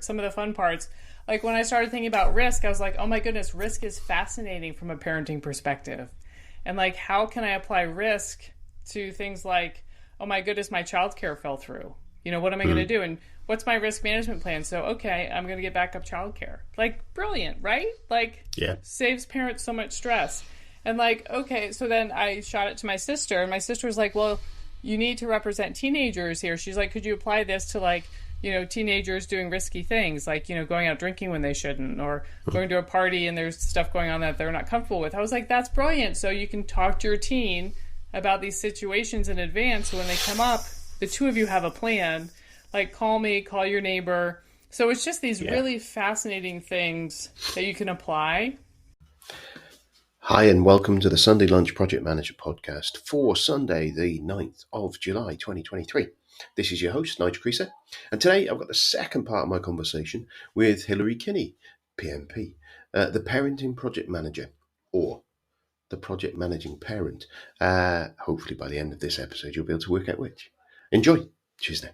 Some of the fun parts, like when I started thinking about risk, I was like, oh my goodness, risk is fascinating from a parenting perspective. And like, how can I apply risk to things like, oh my goodness, my childcare fell through. What am I going to do? And what's my risk management plan? So, okay, I'm going to get backup childcare. Like, brilliant, right? Like, saves parents so much stress. And like, okay, so then I shot it to my sister, and my sister was like, well, you need to represent teenagers here. She's like, could you apply this to like, teenagers doing risky things, like, going out drinking when they shouldn't, or going to a party and there's stuff going on that they're not comfortable with. I was like, that's brilliant. So you can talk to your teen about these situations in advance. So when they come up, the two of you have a plan, like call me, call your neighbor. So it's just these really fascinating things that you can apply. Hi, and welcome to the Sunday Lunch Project Manager podcast for Sunday, the 9th of July, 2023. This is your host, Nigel Creaser, and today I've got the second part of my conversation with Hilary Kinney, PMP, the Parenting Project Manager, or the Project Managing Parent. Hopefully by the end of this episode, you'll be able to work out which. Enjoy. Cheers now.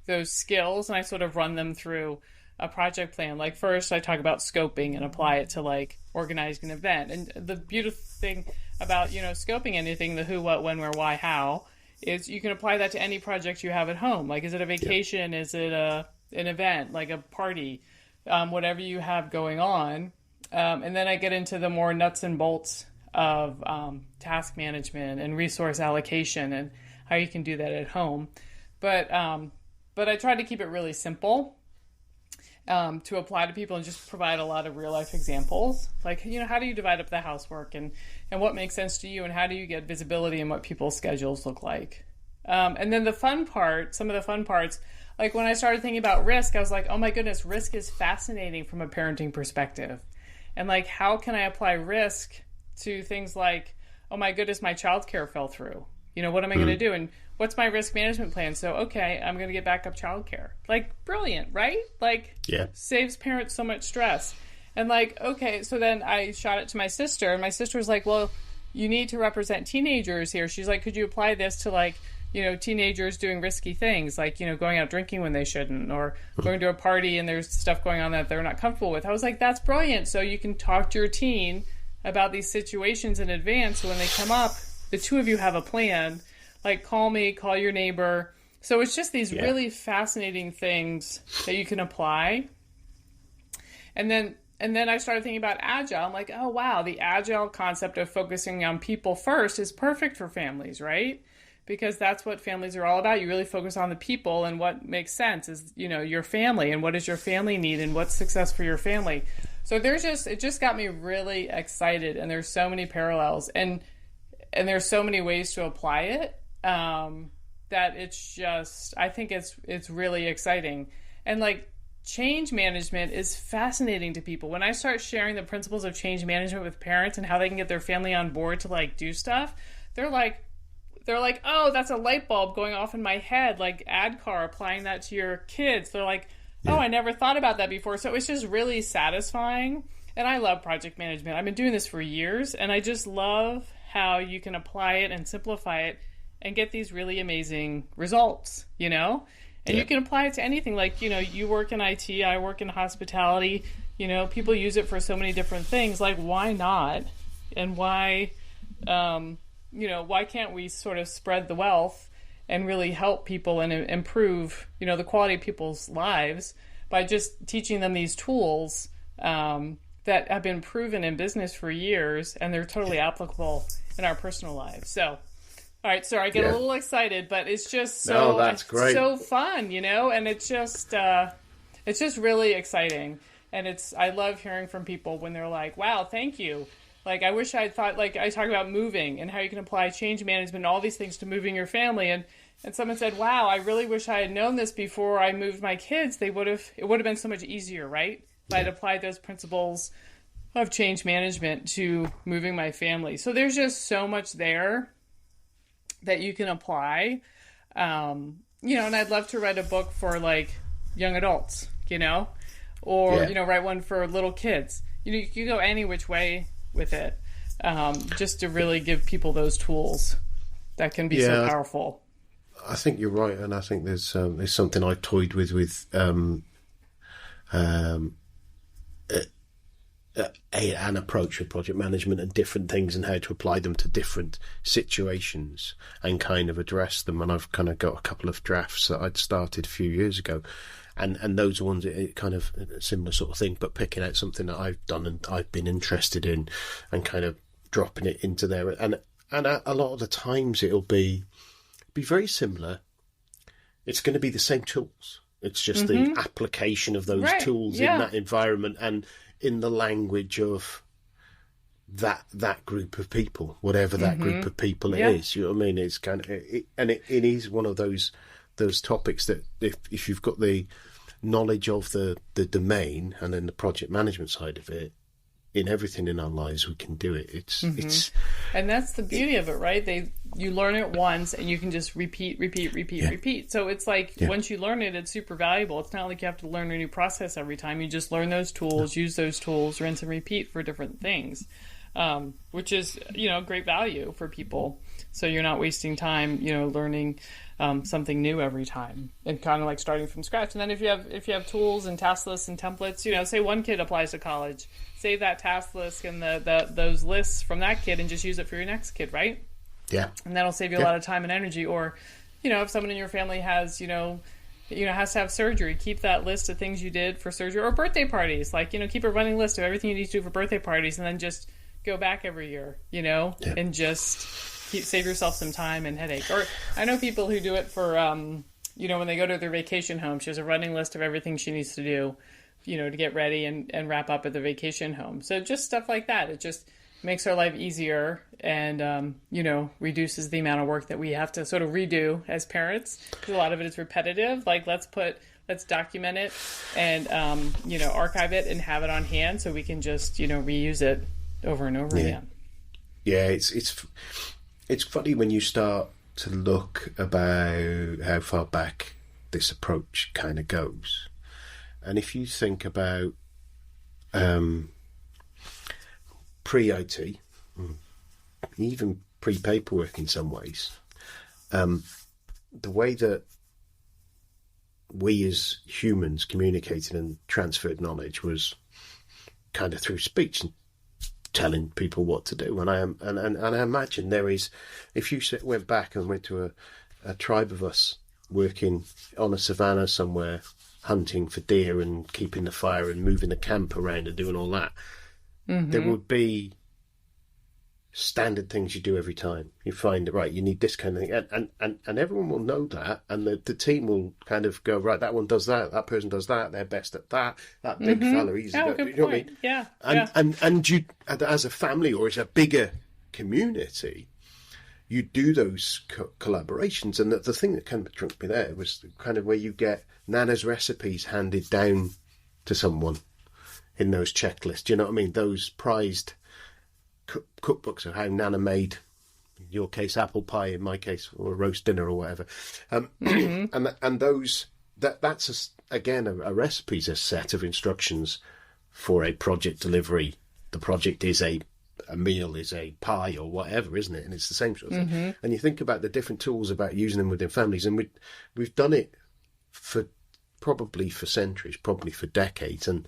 Those skills, and I sort of run them through a project plan. Like first I talk about scoping and apply it to like organizing an event. And the beautiful thing about, scoping anything, the who, what, when, where, why, how, is you can apply that to any project you have at home. Like, is it a vacation? Is it an event, like a party, whatever you have going on. And then I get into the more nuts and bolts of task management and resource allocation and how you can do that at home. But I try to keep it really simple to apply to people and just provide a lot of real life examples. Like, how do you divide up the housework and what makes sense to you, and how do you get visibility in what people's schedules look like? And then some of the fun parts, like when I started thinking about risk, I was like, oh my goodness, risk is fascinating from a parenting perspective. And like, how can I apply risk to things like, oh my goodness, my childcare fell through. What am I going to do? And what's my risk management plan? So, okay, I'm going to get backup childcare. Like, brilliant, right? Like, saves parents so much stress. And like, okay, so then I shot it to my sister, and my sister was like, well, you need to represent teenagers here. She's like, could you apply this to like, teenagers doing risky things, like, going out drinking when they shouldn't, or going to a party and there's stuff going on that they're not comfortable with. I was like, that's brilliant. So you can talk to your teen about these situations in advance. So when they come up, the two of you have a plan, like call me, call your neighbor. So it's just these really fascinating things that you can apply. And then I started thinking about Agile. I'm like, oh, wow, the Agile concept of focusing on people first is perfect for families, right? Because that's what families are all about. You really focus on the people, and what makes sense is, your family, and what does your family need, and what's success for your family. So it just got me really excited, and there's so many parallels, and there's so many ways to apply it, that it's just, I think it's really exciting. And like, change management is fascinating to people. When I start sharing the principles of change management with parents and how they can get their family on board to like do stuff, they're like, oh, that's a light bulb going off in my head, like ADKAR, applying that to your kids. They're like, oh, I never thought about that before. So it's just really satisfying. And I love project management. I've been doing this for years, and I just love how you can apply it and simplify it and get these really amazing results, And you can apply it to anything. Like, you work in IT, I work in hospitality, people use it for so many different things. Like, why not? And why, why can't we sort of spread the wealth and really help people and improve, the quality of people's lives by just teaching them these tools that have been proven in business for years, and they're totally applicable in our personal lives. So, all right, sorry, I get a little excited, but it's just that's great. So fun, and it's just really exciting. And I love hearing from people when they're like, wow, thank you. Like, I wish I thought, like, I talk about moving and how you can apply change management and all these things to moving your family. And someone said, wow, I really wish I had known this before I moved my kids. It would have been so much easier, right? If I'd applied those principles of change management to moving my family. So there's just so much there that you can apply. And I'd love to write a book for like young adults, or, write one for little kids. You can go any which way with it. just to really give people those tools that can be so powerful. I think you're right, and I think there's something I've toyed with an approach with project management and different things and how to apply them to different situations and kind of address them. And I've kind of got a couple of drafts that I'd started a few years ago, and those ones, it kind of a similar sort of thing, but picking out something that I've done and I've been interested in and kind of dropping it into there. And a lot of the times it'll be very similar. It's going to be the same tools. It's just the application of those tools in that environment and in the language of that group of people, whatever that group of people is. You know what I mean? It's kind of it is one of those topics that if you've got the knowledge of the domain and then the project management side of it, in everything in our lives we can do it. It's and that's the beauty of it, right? You learn it once and you can just repeat. So it's like once you learn it, it's super valuable. It's not like you have to learn a new process every time. You just learn those tools, use those tools, rinse and repeat for different things, which is great value for people. So you're not wasting time learning something new every time, and kind of like starting from scratch. And then if you have tools and task lists and templates, say one kid applies to college, save that task list and those lists from that kid and just use it for your next kid, right? Yeah. And that'll save you a lot of time and energy. Or, if someone in your family has, has to have surgery, keep that list of things you did for surgery, or birthday parties. Like, keep a running list of everything you need to do for birthday parties, and then just go back every year, and just save yourself some time and headache. Or I know people who do it for, when they go to their vacation home, she has a running list of everything she needs to do, to get ready and wrap up at the vacation home. So just stuff like that. It just makes our life easier and, reduces the amount of work that we have to sort of redo as parents. Because a lot of it is repetitive. Like, let's document it and, archive it and have it on hand so we can just, reuse it over and over again. Yeah, it's funny when you start to look about how far back this approach kind of goes. And if you think about pre-OT, even pre-paperwork in some ways, the way that we as humans communicated and transferred knowledge was kind of through speech and telling people what to do. And I imagine there is, if you went back and went to a tribe of us working on a savannah somewhere, hunting for deer and keeping the fire and moving the camp around and doing all that, there would be standard things you do every time. You find that, right, you need this kind of thing, and everyone will know that, and the team will kind of go, right, that one does that person does that, they're best at that big fella, he's good you know what I mean? And you, as a family or as a bigger community, you do those collaborations. And the thing that kind of struck me there was kind of where you get Nana's recipes handed down to someone in those checklists. You know what I mean? Those prized cookbooks of how Nana made, in your case, apple pie, in my case, or a roast dinner or whatever. And those, that's again, a recipe's a set of instructions for a project delivery. The project is a meal, is a pie or whatever, isn't it? And it's the same sort of thing. And you think about the different tools about using them within families, and we've done it probably for centuries, probably for decades, and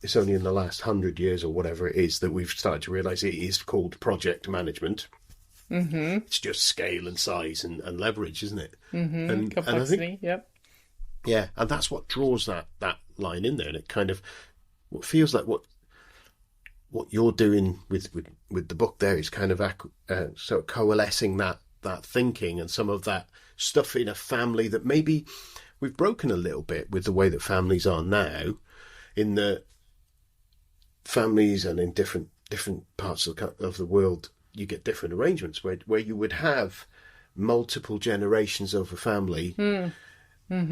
it's only in the last 100 years or whatever it is that we've started to realise it is called project management. It's just scale and size and leverage, isn't it? And complexity, and I think, yeah, and that's what draws that line in there, and it kind of what feels like what you're doing with the book there is kind of sort of coalescing that thinking and some of that stuff in a family that maybe we've broken a little bit with the way that families are now, in the families and in different parts of the world, you get different arrangements where you would have multiple generations of a family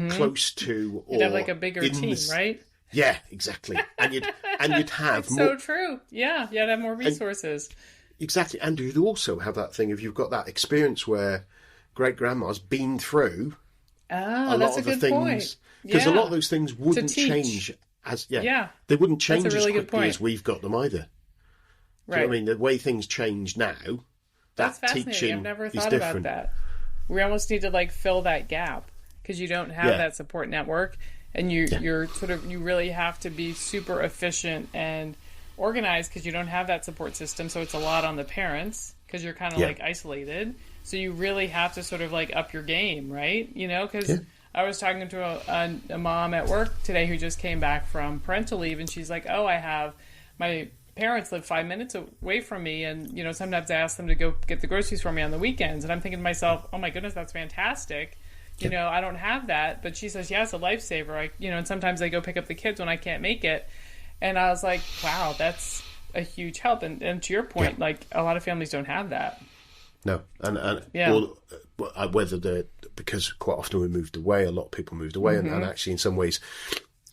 close to, or you'd have like a bigger team, right? Yeah, exactly. And you'd have it's more, so true. Yeah, you'd have more resources. Exactly. And you'd also have that thing, if you've got that experience where great grandma's been through a lot of the things, because a lot of those things wouldn't change they wouldn't change as quickly as we've got them either. Do you know what I mean? The way things change now, That's that fascinating. teaching I've never is thought different. about that. We almost need to like fill that gap because you don't have that support network, and you're sort of, you really have to be super efficient and organized because you don't have that support system. So it's a lot on the parents because you're kind of like isolated. So you really have to sort of like up your game, right? You know, because I was talking to a mom at work today who just came back from parental leave, and she's like, "Oh, I have my parents live 5 minutes away from me, and you know, sometimes I ask them to go get the groceries for me on the weekends." And I'm thinking to myself, "Oh my goodness, that's fantastic." You know, I don't have that, but she says, "Yeah, it's a lifesaver." And sometimes I go pick up the kids when I can't make it, and I was like, "Wow, that's a huge help." And to your point, like a lot of families don't have that. No, and whether because quite often we moved away, a lot of people moved away, and actually in some ways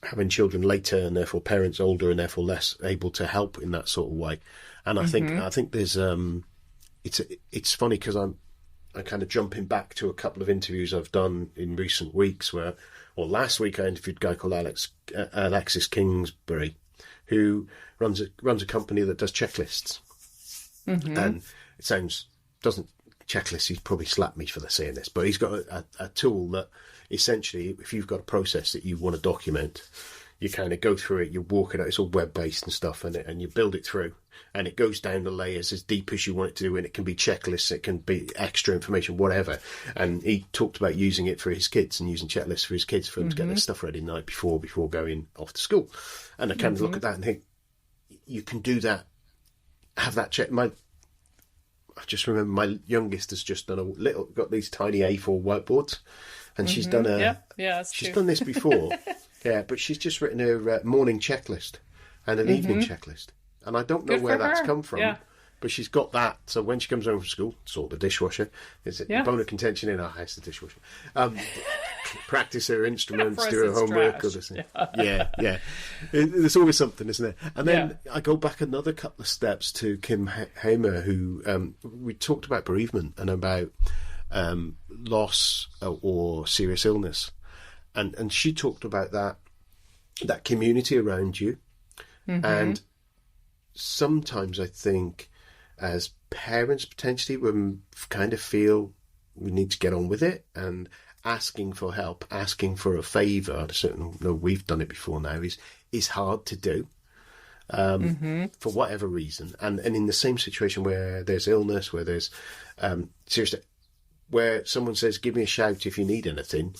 having children later and therefore parents older and therefore less able to help in that sort of way. And I think there's it's funny because I'm kind of jumping back to a couple of interviews I've done in recent weeks last week I interviewed a guy called Alexis Kingsbury, who runs a company that does checklists. And it doesn't checklist, he'd probably slap me for saying this, but he's got a tool that essentially, if you've got a process that you want to document, you kind of go through it, you walk it out, it's all web-based and stuff, and you build it through, and it goes down the layers as deep as you want it to do, and it can be checklists, it can be extra information, whatever. And he talked about using it for his kids and using checklists for his kids for them to get their stuff ready the night before going off to school. And I kind of look at that and think, you can do that, have that check. I just remember my youngest has just got these tiny A4 whiteboards, and she's done she's done this before, but she's just written a morning checklist and an evening checklist, and I don't know where that's come from, but she's got that. So when she comes home from school, sort the dishwasher. Is it bone of contention in our house, the dishwasher? Practice her instruments, do her homework. There's always something, isn't there? And then I go back another couple of steps to Kim Hamer, who we talked about bereavement and about loss or serious illness, and she talked about that community around you, and sometimes I think as parents potentially we kind of feel we need to get on with it, and asking for help, asking for a favour, I certainly know we've done it before now, is hard to do for whatever reason. And in the same situation where there's illness, where there's seriously, where someone says, "Give me a shout if you need anything,"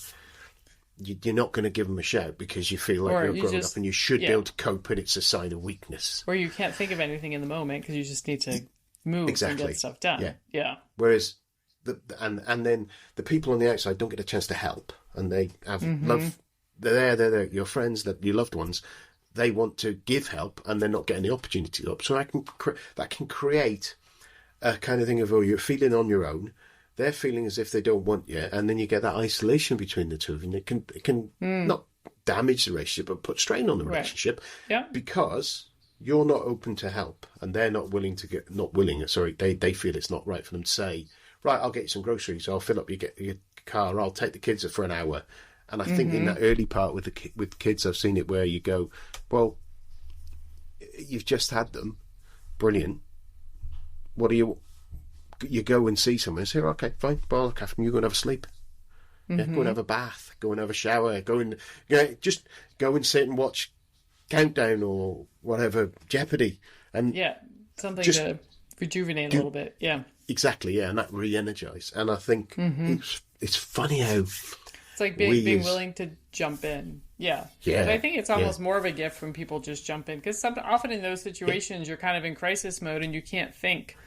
you're not going to give them a shout because you feel like you're grown up and you should be able to cope, and it's a sign of weakness. Or you can't think of anything in the moment because you just need to move and get stuff done. Yeah. Whereas and then the people on the outside don't get a chance to help, and they have love. They're your friends, your loved ones. They want to give help, and they're not getting the opportunity to help. So that can create a kind of thing of, you're feeling on your own. They're feeling as if they don't want you, and then you get that isolation between the two of you. And it can not damage the relationship, but put strain on the relationship, because you're not open to help, and they're not willing to they feel it's not right for them to say, "Right, I'll get you some groceries. I'll fill up your car. I'll take the kids for an hour." And I think in that early part with kids, I've seen it where you go, "Well, you've just had them, brilliant. What do you go and see someone and say, okay, fine, well, I'll look after them. You go and have a sleep. Go and have a bath. Go and have a shower. Just go and sit and watch Countdown or whatever, Jeopardy." And something to rejuvenate a little bit. Yeah. Exactly, and that re-energise. And I think it's funny how it's like being willing to jump in. Yeah. But I think it's almost more of a gift when people just jump in, because often in those situations you're kind of in crisis mode and you can't think,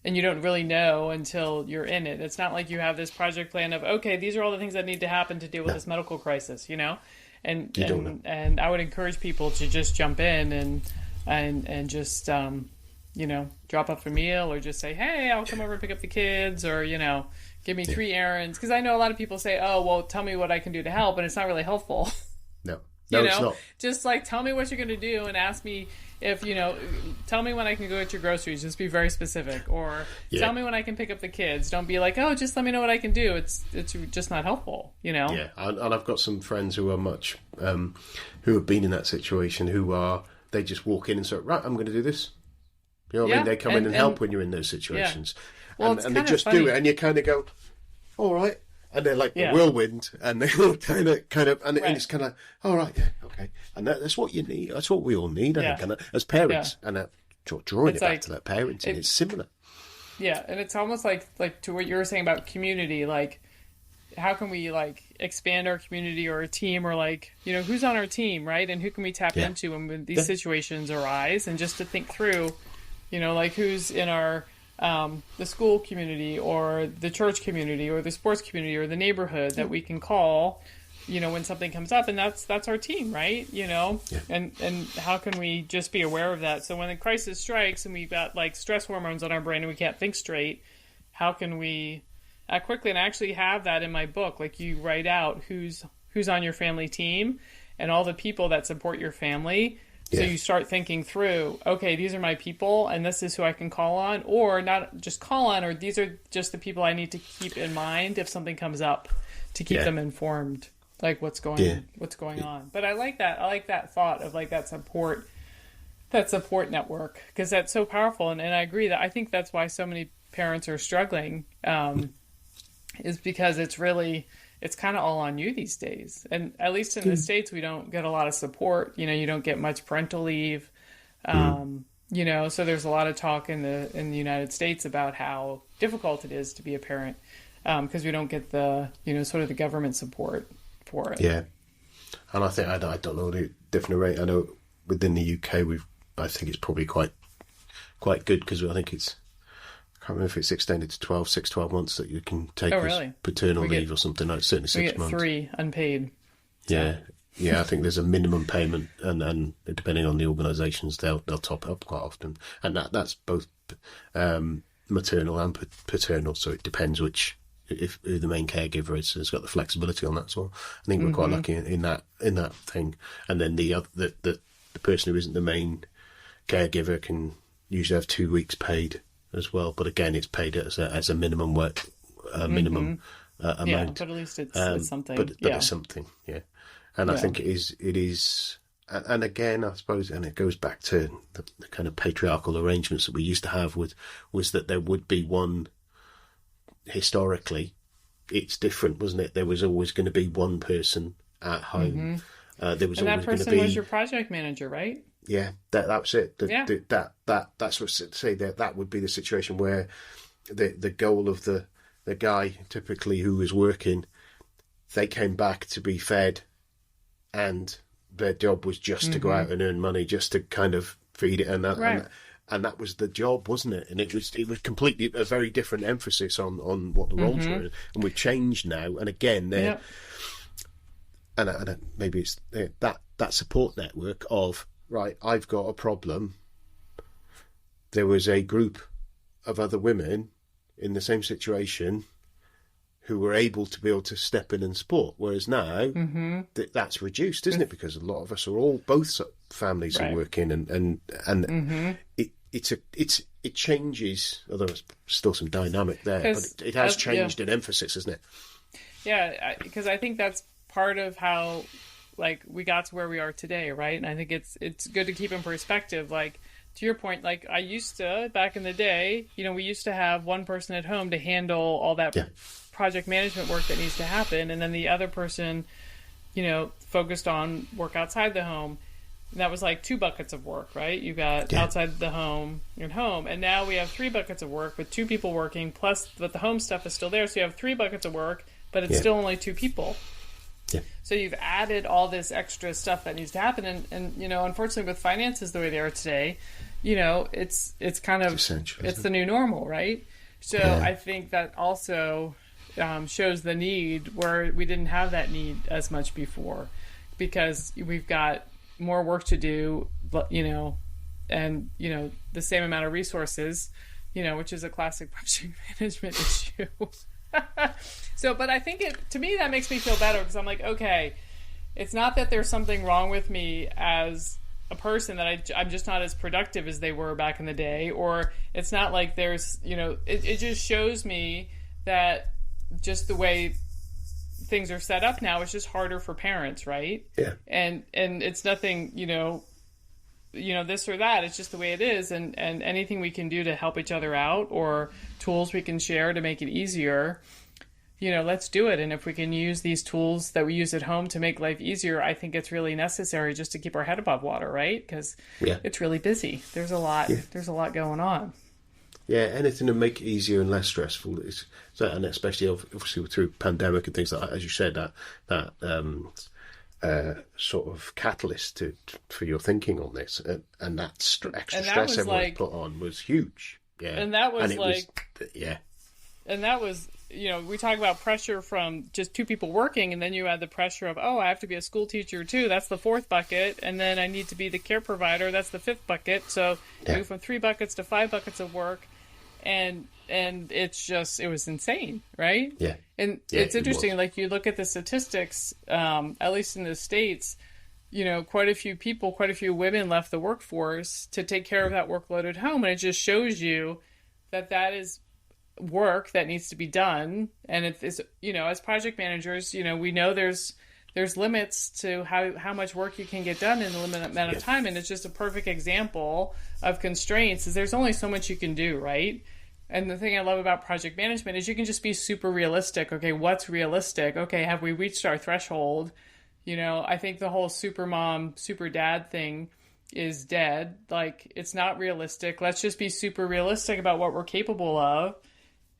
and you don't really know until you're in it. It's not like you have this project plan of, okay, these are all the things that need to happen to deal with this medical crisis, And I would encourage people to just jump in and just drop off a meal, or just say, "Hey, I'll come over and pick up the kids," or give me 3 errands. Because I know a lot of people say, "Oh, well, tell me what I can do to help," and it's not really helpful. No, it's not. Just like, tell me what you're going to do and ask me if, tell me when I can go get your groceries. Just be very specific. Or tell me when I can pick up the kids. Don't be like, "Oh, just let me know what I can do." It's just not helpful, Yeah, and I've got some friends who are who have been in that situation, they just walk in and say, "Right, I'm going to do this. You know what I mean? Yeah, They come in and help when you're in those situations. Well, and it's they kind of just funny. do it, and you kind of go, all right. And they're like the whirlwind, and they kind of, and it's kind of, all right, yeah, okay. And that's what you need. That's what we all need, I think, and as parents. And drawing it back to that parenting, it's similar. Yeah, and it's almost like to what you were saying about community, like, how can we, like, expand our community or a team, or, like, you know, who's on our team, right? And who can we tap into when these situations arise, and just to think through, you know, like, who's in our the school community or the church community or the sports community or the neighborhood that we can call, you know, when something comes up, and that's our team, right? You know, and how can we just be aware of that? So when the crisis strikes and we've got, like, stress hormones on our brain and we can't think straight, how can we act quickly? And I actually have that in my book. Like, you write out who's on your family team and all the people that support your family. So you start thinking through, okay, these are my people, and this is who I can call on, or not just call on, or these are just the people I need to keep in mind if something comes up, to keep them informed, like what's going on. But I like that. I like that thought of, like, that support network, because that's so powerful. And I agree that I think that's why so many parents are struggling, is because it's kind of all on you these days. And at least in the States, we don't get a lot of support. You know, you don't get much parental leave. You know, so there's a lot of talk in the United States about how difficult it is to be a parent, because we don't get the, you know, sort of the government support for it. Yeah. And I think, I don't know the different rate. I know within the UK, I think it's probably quite good, because I think I can't remember if it's extended to 12 months that you can take as paternal leave or something, like certainly 6 months. 3 unpaid. So. Yeah, I think there's a minimum payment, and depending on the organisations, they'll top it up quite often, and that's both maternal and paternal. So it depends who the main caregiver is, has got the flexibility on that. So I think we're quite lucky in that thing. And then the person who isn't the main caregiver can usually have 2 weeks paid as well, but again, it's paid as a minimum work, amount. Yeah, but at least it's something. But it's something, yeah. And I think it is, and again, I suppose, and it goes back to the kind of patriarchal arrangements that we used to have was that there would be one. Historically, it's different, wasn't it? There was always going to be one person at home. There was, and that person was your project manager, right? Yeah, that was it. That's what say that would be the situation where the goal of the guy typically who was working, they came back to be fed, and their job was just to go out and earn money, just to kind of feed it, and that was the job, wasn't it? And it was completely a very different emphasis on what the roles were, and we've changed now. And again, and maybe it's that support network of. Right, I've got a problem. There was a group of other women in the same situation who were able to step in and support. Whereas now that's reduced, isn't it? Because a lot of us are both families are working, and it changes. Although there's still some dynamic there, but it has changed in emphasis, isn't it? Yeah, because I think that's part of how. Like, we got to where we are today, right? And I think it's good to keep in perspective. Like, to your point, like, I used to, back in the day, you know, we used to have one person at home to handle all that project management work that needs to happen, and then the other person, you know, focused on work outside the home. And that was like 2 buckets of work, right? You got outside the home and home, and now we have 3 buckets of work with 2 people working, plus but the home stuff is still there, so you have 3 buckets of work, but it's still only 2 people. Yeah. So you've added all this extra stuff that needs to happen, and you know, unfortunately, with finances the way they are today, you know, it's kind of it's the new normal, right? So I think that also shows the need where we didn't have that need as much before, because we've got more work to do, you know, and you know, the same amount of resources, you know, which is a classic project management issue. So, but I think to me, that makes me feel better, because I'm like, okay, it's not that there's something wrong with me as a person, that I'm just not as productive as they were back in the day, or it's not like there's, you know, it just shows me that just the way things are set up now, it's just harder for parents, right? Yeah. And it's nothing, you know, this or that. It's just the way it is. And anything we can do to help each other out, or tools we can share to make it easier, let's do it. And if we can use these tools that we use at home to make life easier, I think it's really necessary just to keep our head above water, right? Because it's really busy. There's a lot going on. Yeah, anything to make it easier and less stressful. And especially obviously through pandemic and things like that, as you said, that sort of catalyst for your thinking on this, and that extra stress everyone put on was huge. Yeah, and that was and that was we talk about pressure from just two people working, and then you add the pressure of, I have to be a school teacher too. That's the fourth bucket, and then I need to be the care provider. That's the fifth bucket. So you move from 3 buckets to 5 buckets of work. And it was insane, right? Yeah. And it's interesting, like you look at the statistics, at least in the States, quite a few women left the workforce to take care of that workload at home. And it just shows you that is work that needs to be done. And it's, as project managers, we know there's limits to how much work you can get done in a limited amount of time. And it's just a perfect example of constraints, is there's only so much you can do, right? And the thing I love about project management is you can just be super realistic. Okay, what's realistic? Okay, have we reached our threshold? I think the whole super mom, super dad thing is dead. Like, it's not realistic. Let's just be super realistic about what we're capable of.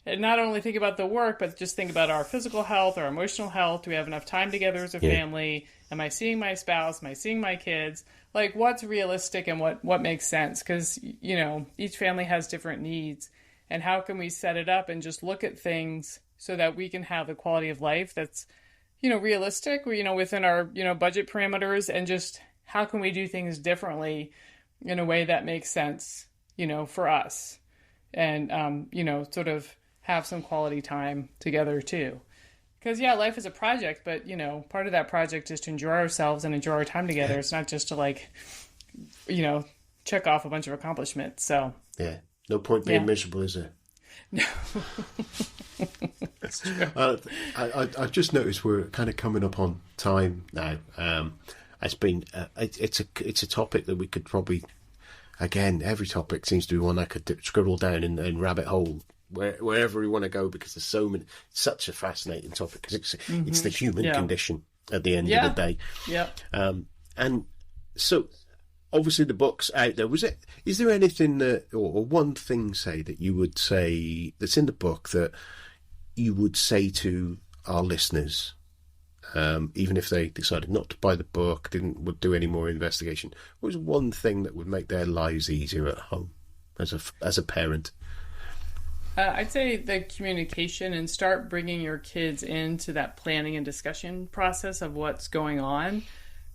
And not only think about the work, but just think about our physical health, our emotional health. Do we have enough time together as a family? Am I seeing my spouse? Am I seeing my kids? Like, what's realistic and what makes sense? Because, each family has different needs. And how can we set it up and just look at things so that we can have the quality of life that's, realistic, within our, budget parameters, and just how can we do things differently in a way that makes sense, for us, and, sort of have some quality time together too. Because, life is a project, but, part of that project is to enjoy ourselves and enjoy our time together. It's not just to check off a bunch of accomplishments. So, no point being miserable, is there? No. That's true. I've just noticed we're kind of coming up on time now. It's been, it's a topic that we could probably, again, every topic seems to be one I could scribble down in rabbit hole wherever we want to go, because there's such a fascinating topic, because it's the human condition at the end of the day. Yeah. And so obviously the book's out there. Is there anything or one thing, say, that you would say that's in the book that you would say to our listeners, even if they decided not to buy the book, would do any more investigation? What was one thing that would make their lives easier at home as a parent? I'd say the communication, and start bringing your kids into that planning and discussion process of what's going on,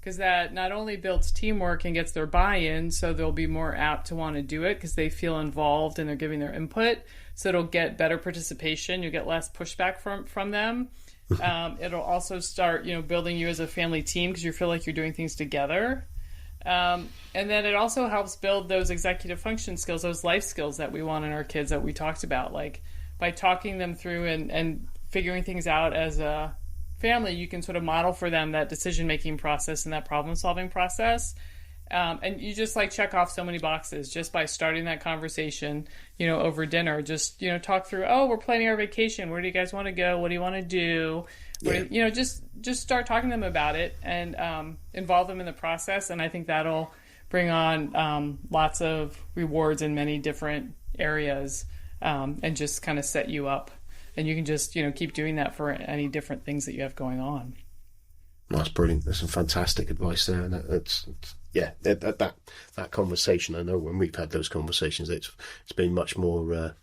because that not only builds teamwork and gets their buy-in, so they'll be more apt to want to do it because they feel involved and they're giving their input, so it'll get better participation. You get less pushback from them. It'll also start, building you as a family team, because you feel like you're doing things together. And then it also helps build those executive function skills, those life skills that we want in our kids that we talked about. Like, by talking them through and figuring things out as a family, you can sort of model for them that decision-making process and that problem-solving process. And you just check off so many boxes just by starting that conversation, over dinner. Just, talk through, we're planning our vacation. Where do you guys want to go? What do you want to do? Just start talking to them about it and involve them in the process. And I think that'll bring on lots of rewards in many different areas, and just kind of set you up. And you can just, keep doing that for any different things that you have going on. That's brilliant. There's some fantastic advice there. And that conversation, I know when we've had those conversations, it's been much more,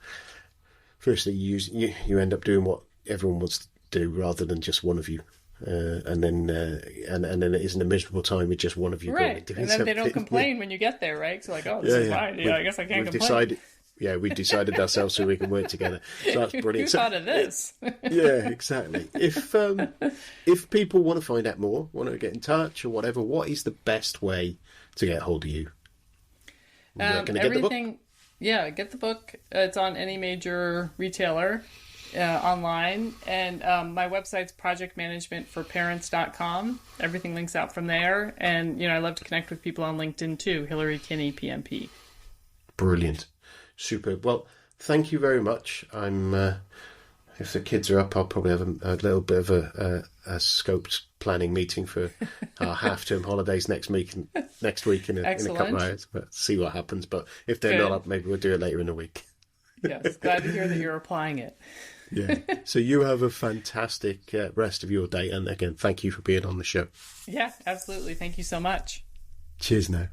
firstly, you end up doing what everyone wants to do rather than just one of you. And then it isn't a miserable time with just one of you. Right. And then they don't complain when you get there, right? So this is fine. I guess I can't complain. We decided ourselves so we can work together. So that's brilliant. Who thought of this? Yeah, exactly. If people want to find out more, want to get in touch or whatever, what is the best way to get hold of you? Can I get the book? Yeah, get the book. It's on any major retailer. online. And my website's projectmanagementforparents.com. Everything links out from there. And, I love to connect with people on LinkedIn too. Hillary Kinney, PMP. Brilliant. Superb. Well, thank you very much. If the kids are up, I'll probably have a little bit of a scoped planning meeting for our half-term holidays next week in a couple of hours. But see what happens. But if they're not up, maybe we'll do it later in the week. Yes, glad to hear that you're applying it. Yeah. So you have a fantastic rest of your day. And again, thank you for being on the show. Yeah, absolutely. Thank you so much. Cheers now.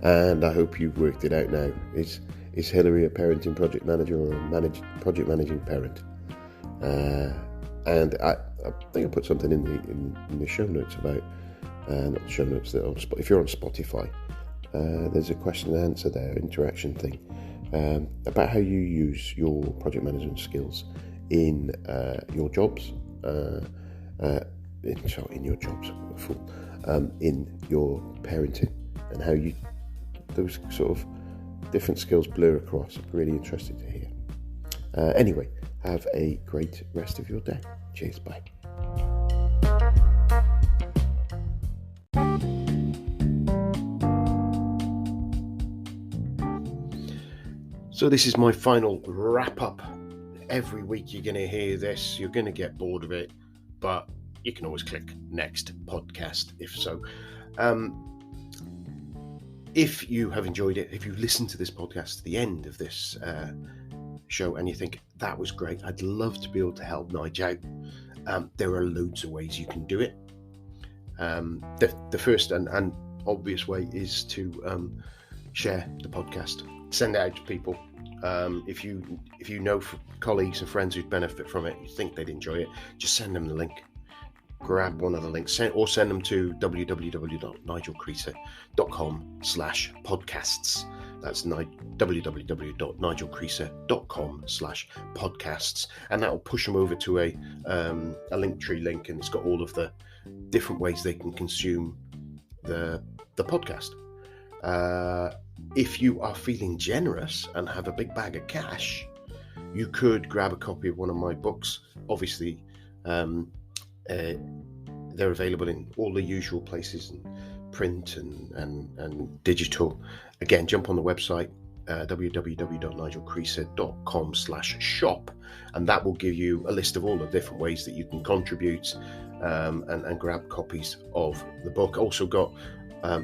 And I hope you've worked it out now. Is Hillary a parenting project manager or a project managing parent? And I think I put something in the show notes about, not the show notes, if you're on Spotify, there's a question and answer there, interaction thing, about how you use your project management skills in your jobs, in your parenting, and how those sort of different skills blur across. I'm really interested to hear. Anyway, have a great rest of your day. Cheers, bye. So this is my final wrap up. Every week you're going to hear this. You're going to get bored of it, but you can always click next podcast if so. If you have enjoyed it, if you listen to this podcast to the end of this show and you think that was great, I'd love to be able to help Nige out. There are loads of ways you can do it. The first and obvious way is to share the podcast, send it out to people. If you know colleagues and friends who'd benefit from it, you think they'd enjoy it, just send them the link. Grab one of the links or send them to www.nigelcreaser.com/podcasts. That's www.nigelcreaser.com/podcasts, and that will push them over to a Linktree link, and it's got all of the different ways they can consume the podcast. If you are feeling generous and have a big bag of cash, you could grab a copy of one of my books. Obviously, they're available in all the usual places, in print and digital. Again, jump on the website, www.nigelcreaser.com/shop, and that will give you a list of all the different ways that you can contribute and grab copies of the book. Also got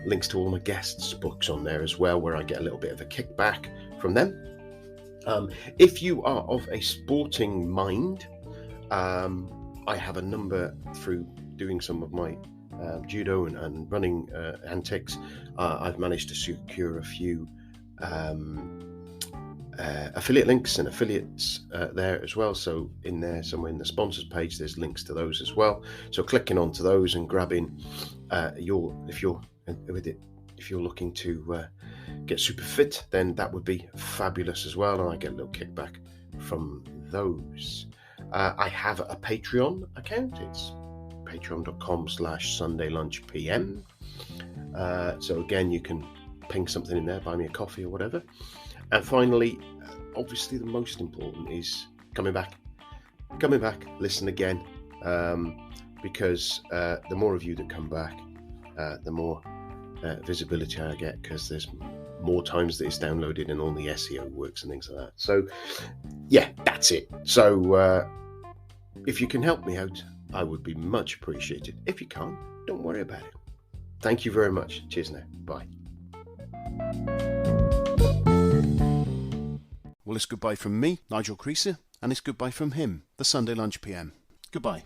links to all my guests' books on there as well, where I get a little bit of a kickback from them. If you are of a sporting mind, I have a number through doing some of my judo and running antics. I've managed to secure a few affiliate links and affiliates there as well. So in there, somewhere in the sponsors page, there's links to those as well. So clicking onto those and grabbing if you're looking to get super fit, then that would be fabulous as well. And I get a little kickback from those. I have a Patreon account. It's patreon.com/sundaylunchpm. So again, you can ping something in there, buy me a coffee or whatever. And finally, obviously the most important is coming back, listen again, because the more of you that come back, the more visibility I get, because there's more times that it's downloaded and all the SEO works and things like that. So yeah, that's it. So if you can help me out, I would be much appreciated. If you can't, don't worry about it. Thank you very much. Cheers now. Bye. Well, it's goodbye from me, Nigel Creaser, and it's goodbye from him, the Sunday Lunch PM. Goodbye.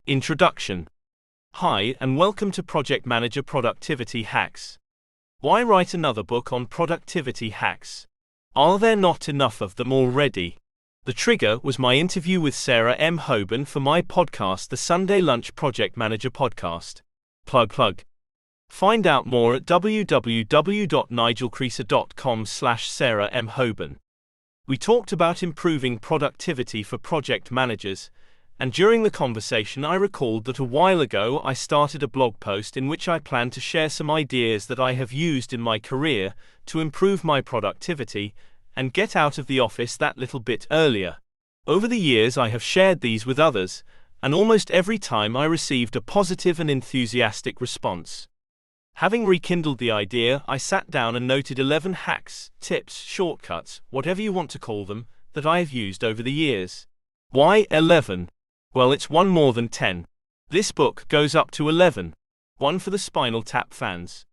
Introduction. Hi, and welcome to Project Manager Productivity Hacks. Why write another book on productivity hacks? Are there not enough of them already? The trigger was my interview with Sarah M. Hoban for my podcast, the Sunday Lunch Project Manager Podcast. Plug. Find out more at www.nigelcreaser.com/Sarah M. Hoban. We talked about improving productivity for project managers, and during the conversation I recalled that a while ago I started a blog post in which I plan to share some ideas that I have used in my career to improve my productivity and get out of the office that little bit earlier. Over the years I have shared these with others, and almost every time I received a positive and enthusiastic response. Having rekindled the idea, I sat down and noted 11 hacks, tips, shortcuts, whatever you want to call them, that I have used over the years. Why 11? Well, it's one more than 10. This book goes up to 11. One for the Spinal Tap fans.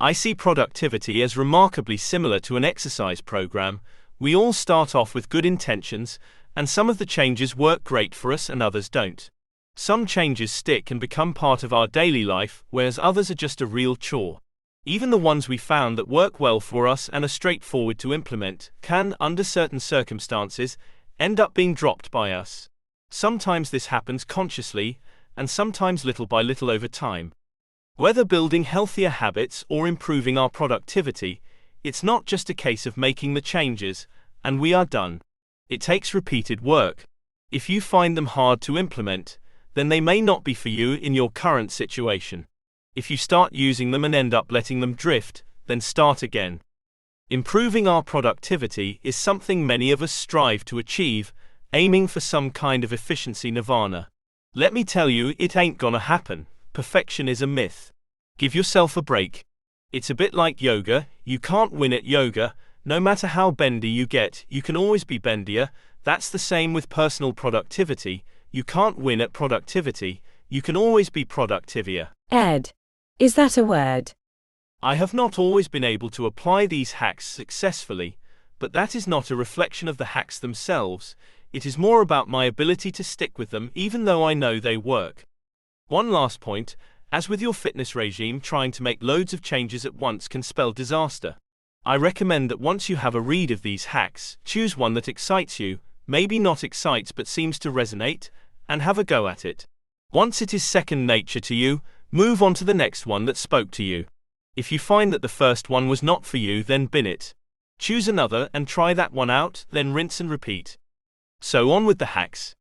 I see productivity as remarkably similar to an exercise program. We all start off with good intentions, and some of the changes work great for us and others don't. Some changes stick and become part of our daily life, whereas others are just a real chore. Even the ones we found that work well for us and are straightforward to implement can, under certain circumstances, end up being dropped by us. Sometimes this happens consciously, and sometimes little by little over time. Whether building healthier habits or improving our productivity, it's not just a case of making the changes, and we are done. It takes repeated work. If you find them hard to implement, then they may not be for you in your current situation. If you start using them and end up letting them drift, then start again. Improving our productivity is something many of us strive to achieve, aiming for some kind of efficiency nirvana. Let me tell you, it ain't gonna happen. Perfection is a myth. Give yourself a break. It's a bit like yoga. You can't win at yoga. No matter how bendy you get, you can always be bendier. That's the same with personal productivity. You can't win at productivity. You can always be productivier. Ed, is that a word? I have not always been able to apply these hacks successfully, but that is not a reflection of the hacks themselves. It is more about my ability to stick with them even though I know they work. One last point, as with your fitness regime, trying to make loads of changes at once can spell disaster. I recommend that once you have a read of these hacks, choose one that excites you, maybe not excites but seems to resonate, and have a go at it. Once it is second nature to you, move on to the next one that spoke to you. If you find that the first one was not for you, then bin it. Choose another and try that one out, then rinse and repeat. So on with the hacks.